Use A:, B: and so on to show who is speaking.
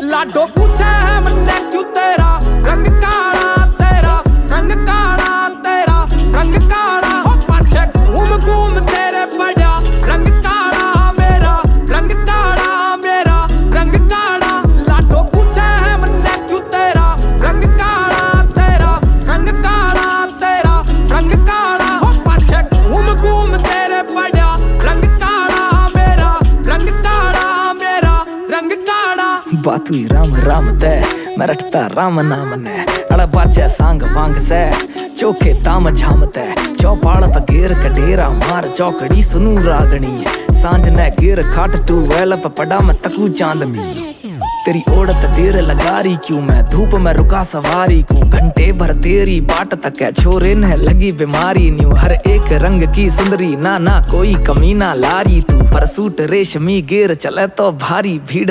A: लाडो पूछे है मन्ने क्यों तेरा रंग काला, तेरा रंग काला, तेरा रंग काला। हो पाछे घूम घूम तेरे पड़ा रंग काला मेरा, रंग काला मेरा, रंग काला। लाडो पूछे है मन्ने क्यों तेरा रंग काला, तेरा रंग काला, तेरा रंग काला। हो पाछे घूम घूम तेरे पड़ा रंग काला मेरा, रंग काला मेरा, रंग काला।
B: बात हुई राम राम दे मैं रटता राम नाम ने अड़ा बाजा सांग वांग से चोखे ताम झाम ते चौपाल पर घेर कडेरा मार चौकड़ी सुनू रागणी सांझ ने घेर खाट टू वेल पर पड़ा मैं तकू चांदनी। तेरी ओढ़त देर लगा रही क्यों मैं धूप में रुका सवारी को घंटे भर तेरी बाट तक है छोरे ने लगी बीमारी न्यू हर एक रंग की सुंदरी ना ना कोई कमी ना लारी तू पर सूट रेशमी घेर चले तो भारी भीड़